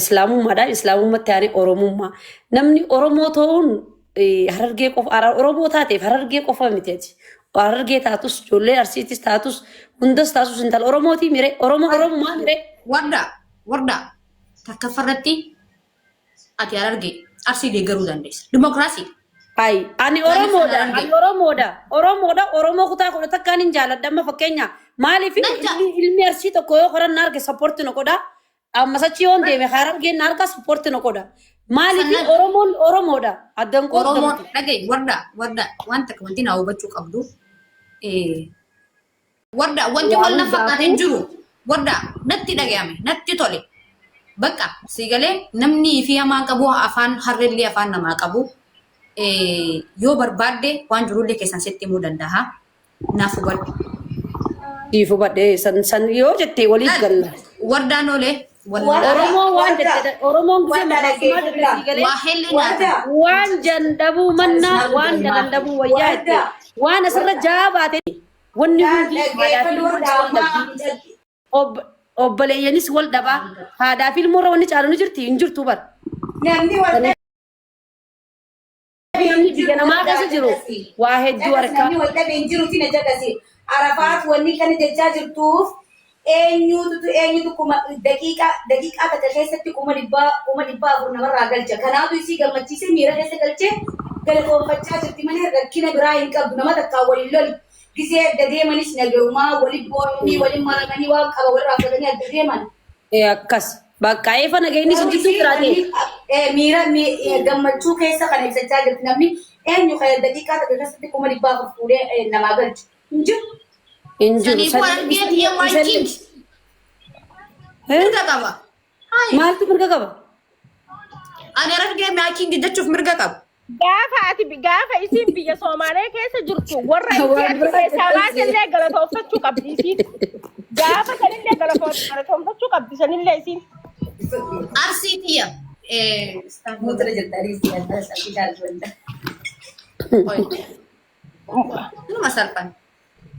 islaamummaadhaan islaamummaatti aanee oromummaa namni oromoo ta'uun harargee qofa oromoo taateef harargee qofa miteeti harargee taatus ijoollee arsiitis taatus hundas taasus intala oromootii mire oromoo mire warda takka farratti ati harargee arsii deeggaruu dandeessa dimokiraasii ay ani oromoo kutaa kudha takkaan hin jaaladha amma fakkeenya maaliif ilmi arsii tokko yoo qoran arge sappoorti noqodha amma sachi yoon deeme harargeen arga sappoorti noqodha maaliif oromoodha addan qoodha oromoo dhagay warda wanta wanti na hubachuu qabdu warda wanti wal na fakkaatee jiru warda natti dhagayame natti tole bakka sigalee namni fi hamaa qabu afaan harreellee afaan namaa qabu yoo barbaadde waan jirullee keessan sitti himuu danda'a naaf hubadhu hubadhe san yoo jettee waliif galla wardaan olee oromoo waan jette oromoon waan jandabuu mannaa waan jandabuu wayyaa jette waan asirra jaabaate wanni hundi obboleeyyanis wal dhabaa haadhaa fi ilmoo irra wanni caalu ni jirti hin jirtu bar namni biyya namaa keessa jiru waa hedduu harkaa Arafaat wanni kana jechaa jirtuuf eenyutu kuma daqiiqaa kana keessatti kuma dhibbaa afur namarraa galcha. Kanaafuu isii gammachiisee miira keessa galchee galatoonfachaa jirti malee rakkina biraa hin qabdu nama takkaan waliin loli. Gisee adda deemanis nagaumaa waliin boonii waliin maramanii waan qaba walirraa fudhatanii adda deeman. Akkas bakka eefa nagayni sun jidduu jiraate. Miira gammachuu keessa kana ibsachaa jirti namni eenyu kana daqiiqaa kana keessatti kuma dhibbaa afur fuudhee namaa galchu. Injuru maaltu mirga qaba? Ani argee maakiin jechuuf mirga qaba. Gaafa isin biyya Soomaaliyaa keessa jirtu warra itti sabaatillee galatoofachuu qabdi isin. Gaafa sanillee galatoofachuu qabdi sanillee isin. Arsiitiya. Muutara jirtanii Numa salphan.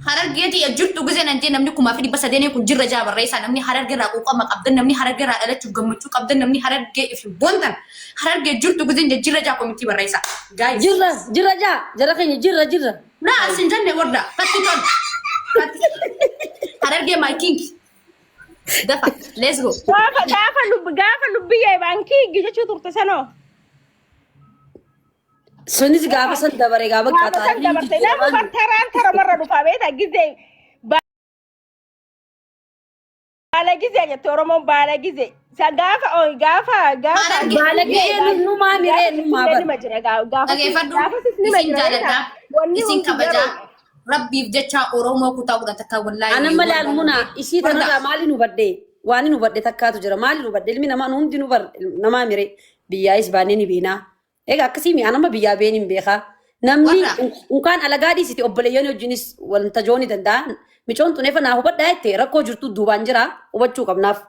Harargeeti jirtu gisee nan jee namni kumaa fi dhibba sadeenii kun jirra jaa barreessaa namni harargee irraa quuqama qabdan namni harargee irraa dhalachuuf gammachuu qabdan namni harargee if boontan harargee jirtu gisee jirra jaa komitii barreessaa. Jirra jaa jara keenya jirra. Naa asin jenne warda fatti tol. Harargee my king. Dafa let's go. Gaafa lubbiyyee baankii jechuu turte sanoo. Sunis gaafa san dabare gaafa qaataa. Gaafa san dabarte nama bartaraan kara marra dhufaa beeta gisee baala gisee jette Oromoon baala gisee. Sa gaafa baala gisee numaa miree numaa bar. Dhageeffadhu isin jaaladha isin kabajaa rabbiif jecha Oromoo kutaa kudha takka wallaahi. Ana malaal muna isii tanarraa maali nu badde waan nu badde takkaatu jira maali nu badde ilmi namaa hundi nu bar namaa miree biyyaayis baanee ni beena. Ega akkasii anama biyyaa beenin beekaa namni unkaan alagaadhii siti obboleeyyan wajjinis wanta jooni danda'an micoon tuneefa naa hubadhaa jette rakkoo jirtu duubaan jira hubachuu qabnaaf.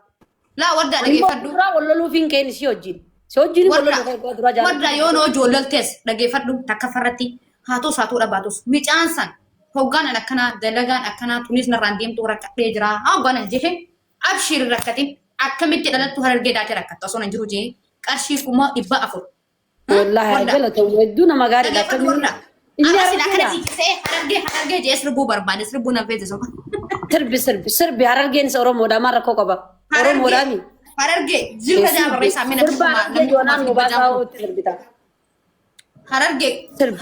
Laa wardaa dhageeffadhu. Duraa walloluuf hin keenye si wajjin. Si wajjin walloluuf duraa jaalladhu. Wardaa yoo noo joolaltees dhageeffadhu takka farratti haatos dhaabatus micaan san hoggaan akkanaa dalagaan akkanaa tunis narraan deemtu rakkatee jira hoggaan jehe abshir rakkatin akkamitti dhalattu harargee daate rakkatta osoo hin jiru jee qarshii kuma 400. Wallahi jala ta'u hedduu nama gaariidha akkamitti inni harargee jee sirbuu barbaade sirbuu na beete soba sirbi harargeen isa Oromoodha maal rakkoo qaba Oromoodha mi harargee jirra jaa barreessaa mina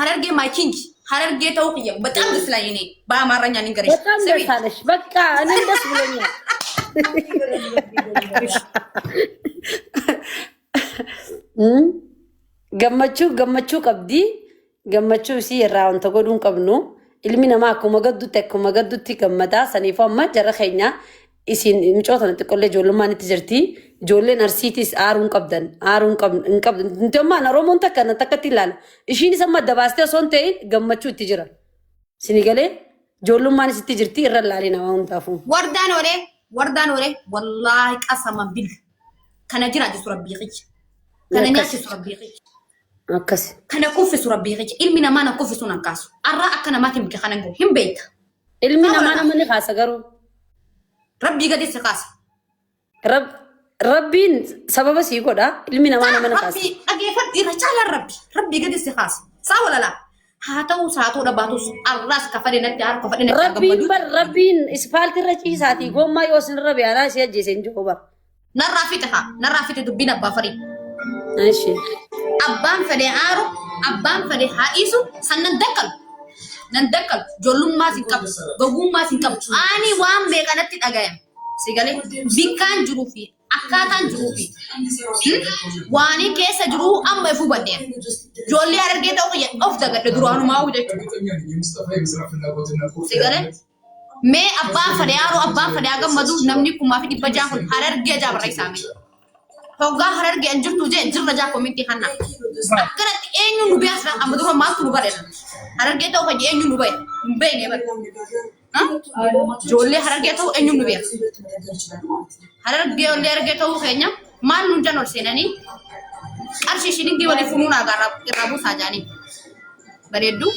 harargee my king harargee ta'uu kiyya በጣም ደስ ላይ እኔ በአማርኛ ንገረኝ በጣም ደስ አለሽ በቃ እኔም ደስ ብሎኛል gammachuu qabdi gammachuu isii irraa wanta godhuun qabnu ilmi namaa akkuma gaddutti gammadaa saniif amma jarra keenya isin micoota xiqqollee ijoollummaan itti jirti ijoolleen arsiitis aaruun qabdan hin qabdan intummaan Oromoon takkatti ilaala ishiinis amma adda baastee osoo hin ta'in gammachuu itti jira sinigalee ijoollummaan itti jirti irra ilaalee nama hundaafuu. Wardaan oole wallaahi qasaman bil kana jira jechuun rabbii qiyya kana nyaachisu rabbii qiyya. Akkasi. Kana kuffisu rabbii qiyya ilmi namaa na kuffisu nan kaasu arraa akka namaatti miti kana hin beekta. Ilmi namaa nama ni kaasa garuu. Rabbii gadi si kaasa. Rabbiin sababa sii godha ilmi namaa nama na kaasa. Rabbi dhageeffadhu irra caalaan rabbi gadi si kaasa. Saa walala haa ta'u saatuu dhabaatus arraas kafadhe natti haara kafadhe natti gammadu. Rabbiin ispaaltii irra ciisaatii gommaa yoo isin irra beeraa si ajjeese hin jiru bara. Narraa fite dubbiin abbaa farii. Eeshi. Abbaan fedhe aaru abbaan fedhe haa dhiisu san nan dakkalu ijoollummaas hin qabu gowwummaas hin qabu ani waan beekanatti dhagayame si galee bikkaan jiruu fi akkaataan jiruu fi waanii keessa jiruu amma ifuu baddeen ijoollee Harargee ta'uu of dagadde duraanumaa huu jechuudha si galee mee abbaan fedhe aaru abbaan fedhe haa gammadu namni kumaa fi 600 kun Harargee jaabarra isaame hoggaa Harargee an jirtu jee jirra jaa komitti hanna akkanatti eenyu nu beesna amma dura maaltu nu bareeda Harargee ta'uu kan eenyu nu bareeda nu beekne bara ijoollee Harargee ta'uu eenyu nu beeka Harargee ta'uu keenya maal nu jan ol seenanii qarshii shilingi walii funuun agarra irraa buusaa jaanii bareeddu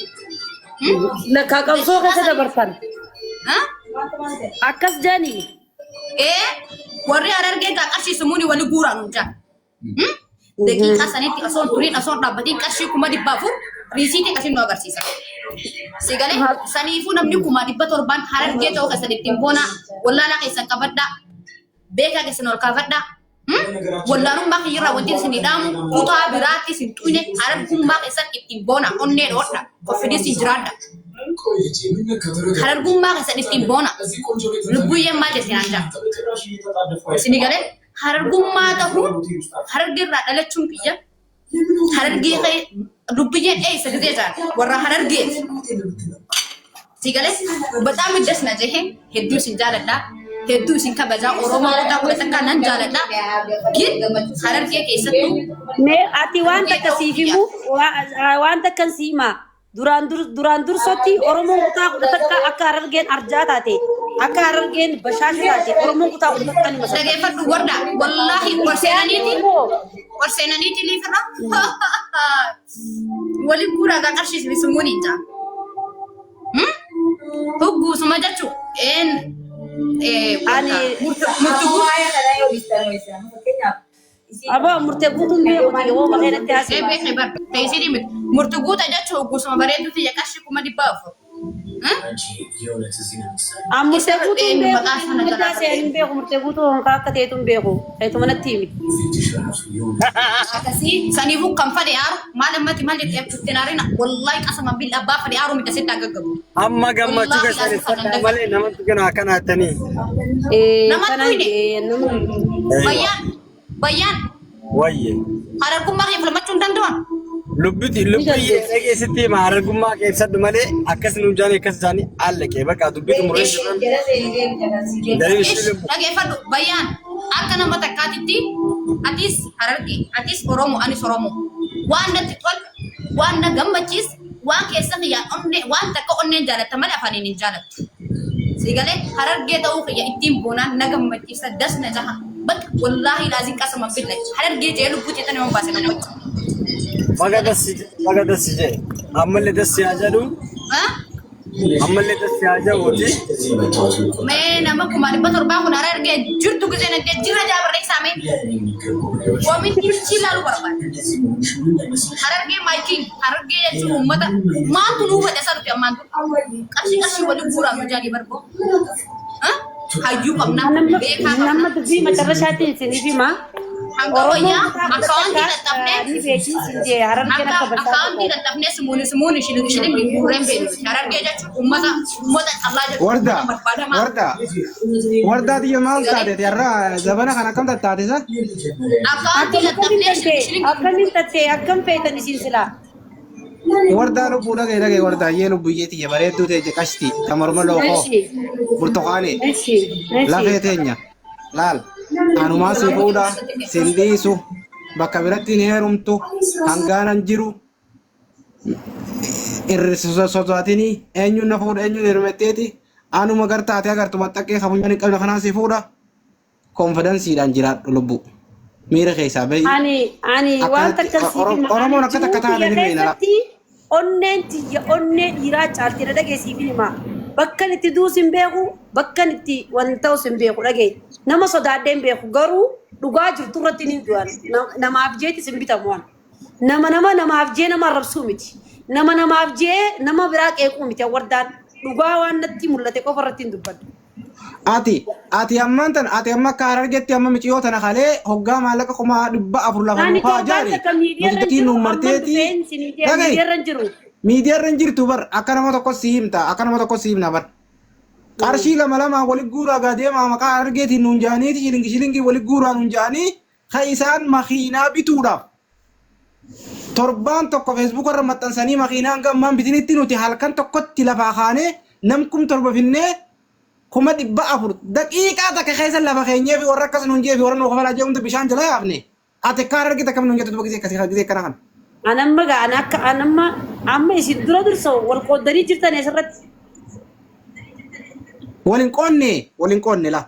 Lakkaa qabsoo keessa dabartan. Akkas jaanii. warri Harargee gaa qarshii sumuuni wali guuraan hojjaa. Daqiiqaa sanitti osoon turiin osoon dhaabbatiin qarshii 400 riisiitii qashin nu agarsiisa. Sigalee saniifuu namni 700 Harargee ta'uu keessatti ittiin boona wallaalaa keessan qabadhaa beekaa keessan ol kaafadhaa. Wallaanummaa kiyyirraa wanti isin hidhaamu kutaa biraatti isin xuyne Harargummaa keessatti ittiin boona onnee dhoodha koffidis hin jiraadha. Harargummaa keessatti ittiin boona lubbuyyeen maal jettee naan jaa. Isin galee Harargummaa ta'uun Harargeerraa dhalachuun biyya Harargee ka'e lubbuyyeen eessa gisee jaala warra Harargeeti. Sigalee bataam iddas na jehe hedduu isin jaaladhaa. Hedduu isin kabajaa Oromoo kutaa kudha takkaa nan jaaladhaa. Gin Harargee keessattuu. Mee ati waan takka siifimu waan takkan siimaa. Duraan dursotti Oromoon kutaa kudha takkaa akka Harargeen arjaa taate akka Harargeen bashaasha taate Oromoon kutaa kudha takkaa ni masaka. Dhageeffadhu warda wallaahi warseenaniiti liifirra waliin guuraa gaa qarshiisni sumuun hin jaa. Hugguusuma jechuu Aba murtee guutuun beeku yoo bakee natti haasee. Beekne bar teessii dhimmi murtee guuta jechuun hugguusuma bareeduuti yaa qarshii 400. Murtee guutuun beeku natti haasee hin beeku murtee guutuun akka ta'etu hin beeku ta'etu manatti himi. Akkasii saniifuu kan fadhe aaru maal ammatti maal jettee ibsutti naarina wallaahi qasama bil abbaa fadhe aaru mita sitti agaggabu. Amma gammachuu keessatti fadhaa malee namatti gana akkana attanii. Namatti Bayyaan. Wayye. Harargummaa kee filmachuu hin danda'an. Lubbuti dhageessitti hima Harargummaa keessatti malee akkas nu jaanii akkas jaanii allaqee bakka dubbitu murreessu. Dhageeffadhu bayyaan akka nama takkaatitti atis Harargee atis Oromoo anis Oromoo waan natti tolu waan na gammachiis waan keessa kiyyaa onnee waan takka onneen jaalatta malee afaaniin hin jaalattu. Sigalee Harargee ta'uu kiyya ittiin boonaan na gammachiisa das na jaha. But wallahi lazim kasama billahi Harargee jee lubbuutii tan yoo baase mana wajji. Maga dassi jee ammallee dassi haa jedhu. Ammallee dassi haa jedhuuti. Mee nama 700 kun Harargee jirtu gisee nagdee jira jaabarra isaame. Waamin dirchi laalu barbaada. Harargee maayitiin Harargee jechuun uummata maaltu nuu fedha sanuti ammaan qarshii waliin guuraa majaanii barboo. Hayyuu qabna beekaa qabna. Nama dubbii macarrashaatti isiniif hima. Oromoo akkaawuntii dadhabnee Harargeen akka bashaasha. akkaawuntii dadhabnee simuuni shilingi guurreen beeku. Harargee jechuun uummata callaa jechuudha. Wardaa xiyya maal taate yarra zabana kana akkam taate isa? Akkaawuntii dadhabnee shilingi Akkamiin tattee akkam feetan isin silaa? Wardaa lubbuu dhagee wardaa yee lubbuu iyyeetti iyya bareedduu ta'e qashti tamaruma lookoo burtukaane lafee teenya laal anumaa si fuudha sin dhiisu bakka biratti hin heerumtu hangaanan jiru irri sosaatinii eenyuun na fuudha eenyuun heerumetteeti anuma gartaatee agartu maxxaqqee kabunyaan hin qabne kanaan si fuudha konfidansiidhaan jiraadhu lubbuu. Miira keessaa bahi. Ani waan takka Oromoon akka takka taate ni beekna. Onneen tiyya onnee dhiiraa caaltee dhageessiif hima. Bakkan itti duus hin beeku bakkan itti waan ta'us hin beeku dhagee. Nama sodaadhee hin beeku garuu dhugaa jirtu irratti ni du'an namaaf jeeti sin bitamuun namaaf jee nama arrabsuu miti namaaf jee nama biraa qeequu miti wardaan dhugaa waan natti mul'ate qofa irratti hin dubbadhu. Ati amman tan ati amma akka Harargeetti amma miciyoo tana kalee hoggaa maallaqa kuma 400 lafa nuufaa jaari nuti nu marteeti miidiyaa irra jirtu bar akka nama tokko si himna bar qarshii lama walitti guuraa gaadeemaa maqaa Harargeetiin nuun jaaniiti shilingi walitti guuraa nuun jaanii ka isaan makiinaa bituudhaaf torbaan tokko feesbuuk irra maxxansanii makiinaan gammaan bitinitti nuti halkan tokkotti lafaa kaanee namkum torba finnee kuma 400 daqiiqaa takka keessa lafa keenyee fi warra akkas nuun jee fi warra nuuf kafalaa jee'umta bishaan jala yaafne ati akka Harargeetti akkam nuun jettu dubba gisee akkana kan. Anamma ga'an akka amma isin dura dursa wal qooddanii jirtan asirratti. Waliin qoonne la.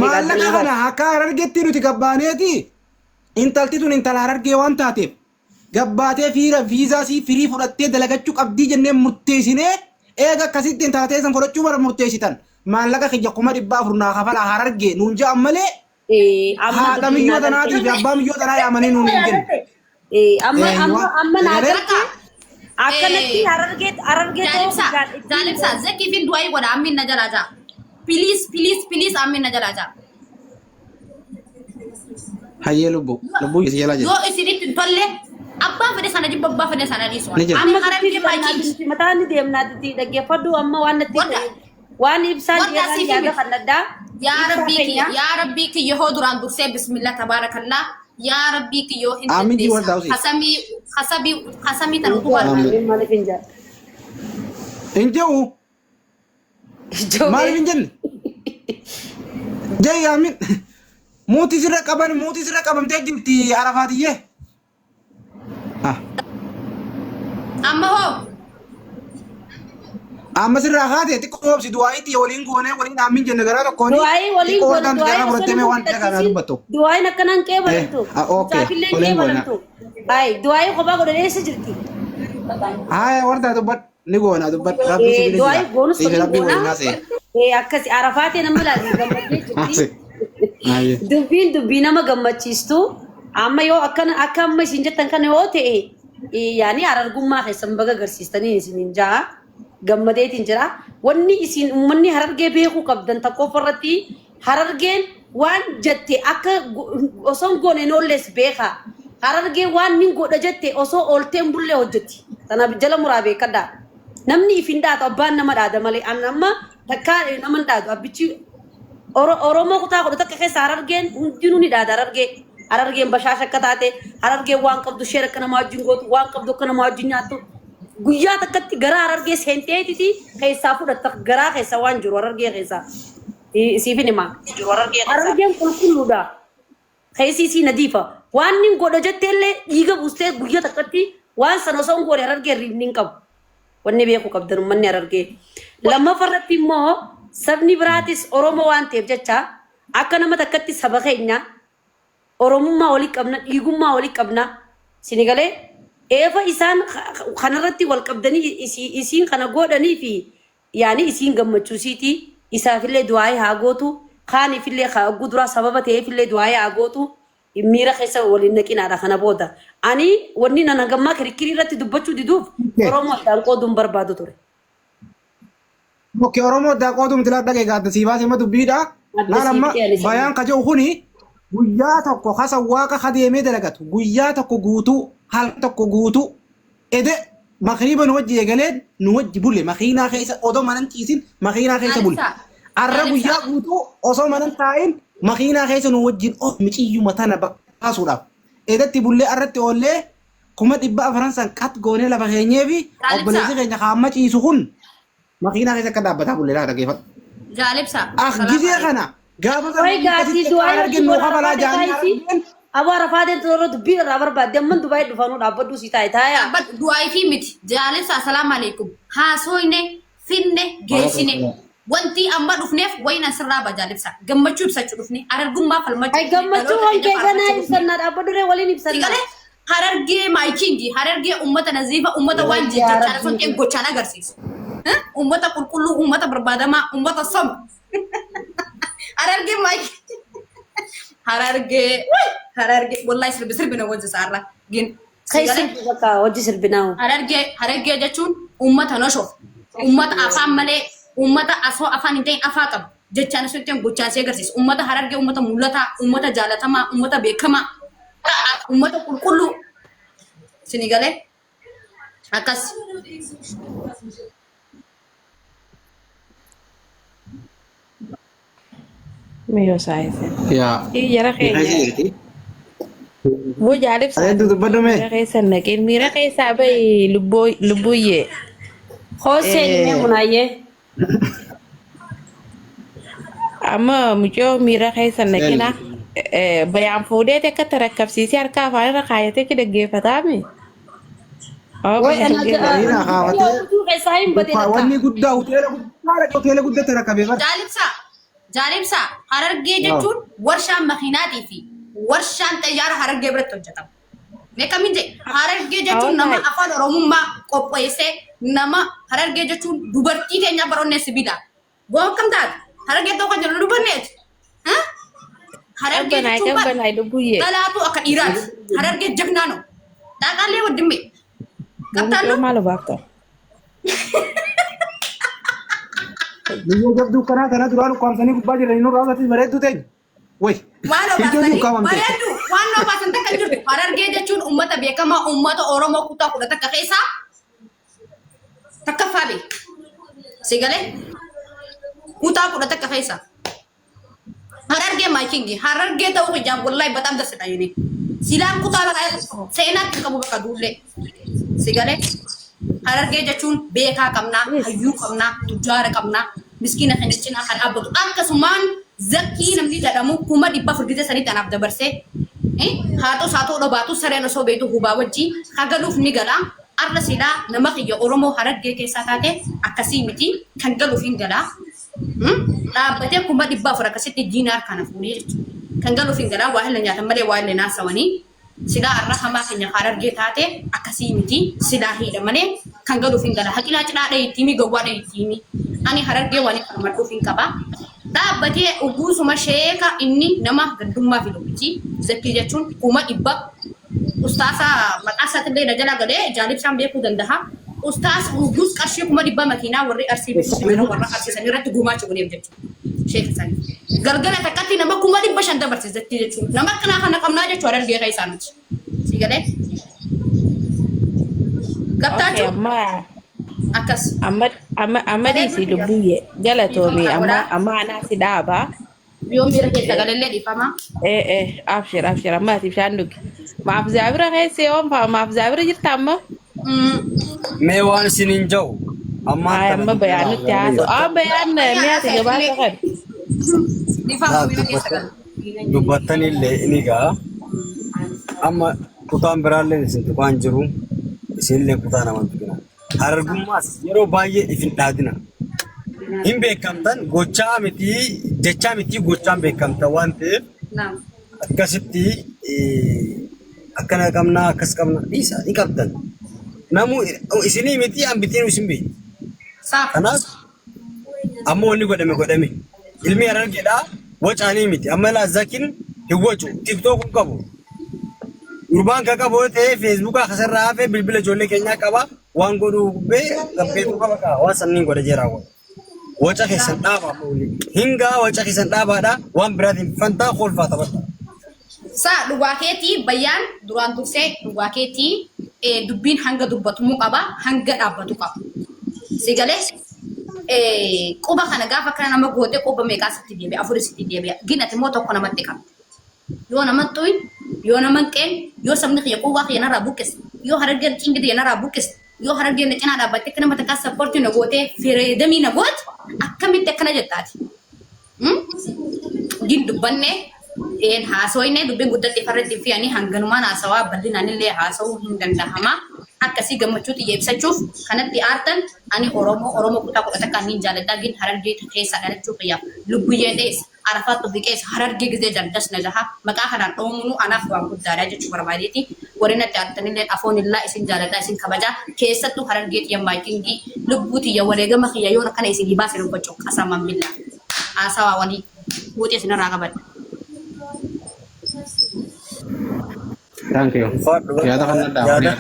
Maallaqa kana akka Harargeetti nuti gabbaaneeti intalti tun intala Harargee waan taateef gabbaatee viizaa sii firii fudhattee dalagachuu qabdii jennee murteessinee eega akkasitti intalatee san fudhachuu bara murteessitan maallaqa kiyya kuma 400 naa kafala Harargee nuun ja'an malee haadha miyyoo tanaatii fi abbaa miyyoo tanaa yaamanii nuun hin kenne. amma naagatti akkanatti Harargee Zaalibsa zakii fi du'aa godha ammin na jalaa jaa. Please ammin na jalaa jaa. Hayyee lubbuu isi jalaa jira. Yoo isinitti tolle abbaan fedhe sana jibba abbaa fedhe sana dhiisu. amma Harargee baay'ee mataan deemnaatti dhaggeeffadhu amma waan natti waan ibsaan dhiyeessan yaada kan addaa. yaa rabbii kiyya hoo duraan dursee bismillah tabaarakallah yaa rabbii kiyyoo Aamin ji warda usi. hasamii tan utubaa Maaliif hin jaa? Injau maaliif hin jenne jee Aamin muutii sirra qabamtee jirti Arafaatiyyee. amma hoo Amma sirraa kaatee xiqqoo obsi du'aayitti waliin goonee waliin Aamin jenne garaa tokkoon Du'aayi waliin goona du'aayin akkanaan qeebalamtu. Saafillee qeebalamtu. Ayi du'aayi kophaa godhanii eessa jirti? Haa wardaa dubbat ni goona dubbat du'aayi goonus goona. Akkasi Arafaatee nama ilaalee gammadee jirti. Dubbiin nama gammachiistu amma yoo akka amma isin jettan kana yoo ta'e yaani Harargummaa keessan baga agarsiistanii isin jaa. Gammadeetiin jira wanni isin uummanni Harargee beekuu qabdan tokko irratti Harargeen waan jette akka osoo goone noolles beeka Harargee waan nin godha jette osoo oolteen bullee hojjetti tanaaf jala muraa beekadha namni ifin dhaatu abbaan nama dhaada malee amma takka nama dhaadu abbichi Oromoo kutaa godhu takka keessa Harargeen hundinuu ni dhaada Harargeen bashaasha akka taate Harargeen waan qabdu sheera akka nama wajjin gootu waan qabdu akka nama wajjin nyaattu guyyaa takkatti garaa Harargee seenteetiti keessaa fudhatta garaa keessa waan jiru Harargee keessa siifin himaa Harargeen qulqulluudha keessi isii nadiifa waan nin godha jetteellee dhiiga buustee guyyaa takkatti waan sana osoo hin goone Harargee riibni hin qabu wanni beekuu qabdan uummanni Harargee lammaffarratti immoo sabni biraatis Oromoo waan ta'eef jecha akka nama takkatti saba keenya Oromummaa walii qabna dhiigummaa walii qabna sinigalee eefa isaan kanarratti wal qabdanii isiin kana godhanii fi yaani isiin gammachuusiiti isaafillee du'aa haa gootu kaaniifillee guduraa sababa ta'eefillee du'aa haa gootu miira keessa waliin naqinaadha kana booda ani wanni nana gammaa kirikkirii irratti dubbachuu diduuf Oromoo addaan qooduun barbaadu ture. Oke Oromoo addaan qooduun tilaa dhagee gaadda siibaas hima dubbiidha. Naan amma bayaan kaja'u kuni guyyaa tokko kasa waaqa kadeemee dalagatu guyyaa tokko guutuu hal tokko guutuu ede makriba nu wajji egaleen nu wajji bulle makiinaa keessa odoo manan ciisin makiinaa keessa bulle arra guyyaa guutuu osoo manan taa'in makiinaa keessa nu wajjin miciyyuma tana baasuudhaaf edatti bullee arratti oollee kuma 400 san qat goonee lafa keenyee fi obboleessi keenya kaamma ciisu kun makiinaa keessa akka dhaabbataa bullee laa dhageeffatu. Jaalibsa. Gizee kana gaafa gaafii du'aa arginu kabalaa jaanii Abu Arafaadeen toora dubbii irraa barbaadde amman Dubaay dhufanuu dhaabbaduu si taa'e taa'e. Du'aa fi miti jaalibsa assalaamu alaikum haasoyne finne geessine wanti amma dhufneef wayna sirraa bajaalibsa gammachuu ibsachuu dhufne Harargummaa falmachuu. Ay gammachuu waan keessanaa ibsannaa dhaabbaduree waliin ibsannaa. Harargee maayikingi Harargee uummata naziifa uummata waan jechaa sonkeen gochaan agarsiisu. Uummata qulqulluu uummata barbaadamaa uummata somu. Harargee maayikingi hararge wallahi sirbina wajja sarra gin Kaisi baka wajji sirbinaaw. hararge jechuun ummata noshof ummata afaan malee ummata asoo afaan hin ta'in afaa qaba jechaan asutti gochaasee agarsiisa ummata hararge ummata mul'ataa ummata jaalatamaa ummata beekamaa ummata qulqulluu sinigalee akkas Mio saise. Ya. Iyara kayaknya. Wo jalib sa. Ayo tutup dong, Mira kayak senakin. Mira kayak sabai lubu ye. Hoseen mee munaayyee. Amma mucoo mira kayak senakin ah. Bayaan fuudhee akka tarakkabsiisee harka afaan irra kaayatee ki dhaggeeffataa mi? Way Ina kaawwatee. utuu keessaa hin badee Wanni guddaa hoteela guddatti rakkabee bara. jaalibsa harargee jechuun warshaan makiinaatii fi warshaan xayyaara harargee biratti hojjetama. Meeqamin jedhe harargee jechuun nama afaan oromummaa qopheessee nama harargee jechuun dubartii keenya baroonnee sibiila. Goo kam taate harargee tokko jiru dubarneeti. Harargee jechuun dhalaatu akka dhiiraati. Harargee jagnaano. Dhaaqaalee waddimme. Qabtaanoo malu bakto. Biyya jabduu kana duraan ukkaamsanii gubbaa jiranii nurraa isaatti bareedduu ta'e. Way. bareedu waan baasan takka jirtu harargee jechuun ummata beekamaa ummata oromoo kutaa kudha takka keessaa takka faabe sigalee kutaa kudha takka keessaa harargee maakingi harargee ta'uu hojjaan wallahi batam dasita yini silaan kutaa lagaa seenaatti qabu bakka duullee sigalee harargee jechuun beekaa qabnaa hayyuu qabnaa tujaara qabnaa miskiina kan cinaa kan dhaabbatu akkasumaan zakii namni jedhamu kuma dhibba furdite sanii tanaaf dabarsee haatoo dhobaatu sareen osoo beetu hubaa wajjii hagaluuf ni gala arra silaa nama kiyya oromoo harargee keessaa taate akkasii miti kan galuuf hin gala dhaabbatee kuma dhibba afur akkasitti diinaar kana fuudhee jechuudha kan galuuf hin gala waa hilla nyaatan malee waa hilla naasawanii silaa arra hamaa keenya harargee taate akkasii miti silaa hidha malee kan galuuf hin gala haqilaa cidhaa dhayittiimi gowwaa dhayittiimi ani harargee waan kana madhuuf hin qaba. Dhaabbatee uguusuma sheeka inni nama gandummaa fi dubbichi zakii jechuun kuma dhibba ustaasa maqaa isaatiillee na jala galee jaalibsaan beekuu danda'a. Ustaasa uguus qarshii kuma dhibba makiinaa warri arsii beeksisa warra arsiisan irratti gumaacha godheef jechuudha. Sheeka isaanii. Galgala takkatti nama kuma dhibba shan dabarse zakii jechuudha. Nama akkanaa kana qabnaa jechuudha harargee kan isaan nuti. Si galee? Gabtaachuu? Akkas. Amma diisi lubbuuyye galatoomii amma anaa si dhaabaa. Yoo miira keessa galallee dhiifama. Abshir ammaatiif shaandugi. Maaf zaabira keessa yoo maaf zaabira jirta amma? Mee waan isin hin jiru. Amma bayaan nutti haasu. Bayaan mi'aati gabaasa kan. Dhiifama miira keessa galu. Dubbattanillee ni gaa. Amma kutaan biraallee isin tuqaan jiru. Isinillee kutaa namatti kenna. Harargummaas yeroo baay'ee ifin dhaadina. Hin beekamtan gochaa miti jechaa miti gochaan beekamta waan ta'eef akkasitti akkana qabnaa akkas qabna dhiisa ni qabdan. Namu isinii miti hambitiin isin beekti. Kanaaf amma wanni godhame ilmi harargeedhaa wacaanii miti amma laazakiin hin wacu tiktook hin qabu. Gurbaan kan qabu ta'ee feesbuukaa kasarraa hafee bilbila ijoollee keenyaa qaba. Waan godhuu gubbee gabbeetu qaba kaa waan sanniin godha jeeraa waca keessan dhaabaa hingaa waca keessan dhaabaadha waan biraatiin fantaa kolfaa taphata. Saa dhugaa keetii bayyaan duraan dursee dhugaa keetii dubbiin hanga dubbatumuu qaba hanga dhaabbatu qaba. Si galee quba kana gaafa kana nama gootee quba meeqaa sitti deebi'a afurii sitti deebi'a ginati immoo tokko namatti qaba. Yoo nama tuyin yoo nama qeen yoo sabni kiyya quwwaa kiyya narraa buqqis yoo harargeen cingidee narraa buqqis yoo harargeen cinaa dhaabbattee kana mata kaasa sapportii na gootee fireedamii na goote akkamitti akkana jettaati. Gin dubbannee haasawinnee dubbiin guddatti farratti fi ani hanganumaan haasawaa bal'inaanillee haasawuu hin danda'ama. Akkasii gammachuu xiyyeeffachuuf kanatti aartan ani Oromoo kutaa kudha takka niin jaaladhaa gin harargee keessaa dhalachuu qiyyaaf lubbuyyee dheessa. Arafaat biqees harargee gisee jaldas na jaha maqaa kanaan dhoomunu anaaf waan guddaadha jechuu barbaadeeti warri natti artanillee afoon illaa isin jaaladhaa isin kabajaa keessattuu harargee xiyya maayikingii lubbuu xiyya wareegama kiyya yoon akkana isin hibaase dubbachuu qasaman billaa haasawaa walii buutee isinirraa qabadha. Thank you. Yaada kan nada. yaada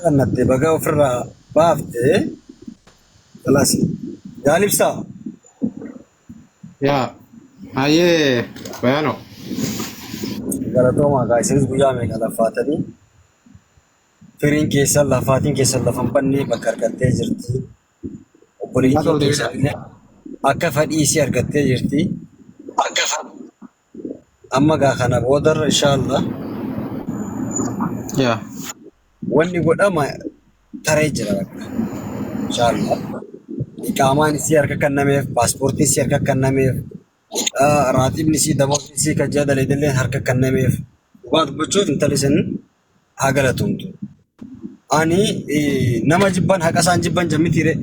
kannatte baga ofirraa baafte خلاص jaalibsa Ya. Aye, bayano. galatooma gaa isinis guyyaa meeqa laffaatanii firiin keessan lafaatiin keessan lafan bannee bakka argattee jirti obboleettiin keessan illee akka fadhii isii argattee jirti amma gaa kana boodarra inshaallah Ya. wanni godhama taree jira bakka inshaallah iqaamaan isii harka kennameef paaspoortiin isii harka kennameef raatibni isii dabootni isii kan jaa daleedillee harka kennameef waan dubbachuuf intalli sun haa galatumtu ani nama jibban haqa isaan jibban jammitiire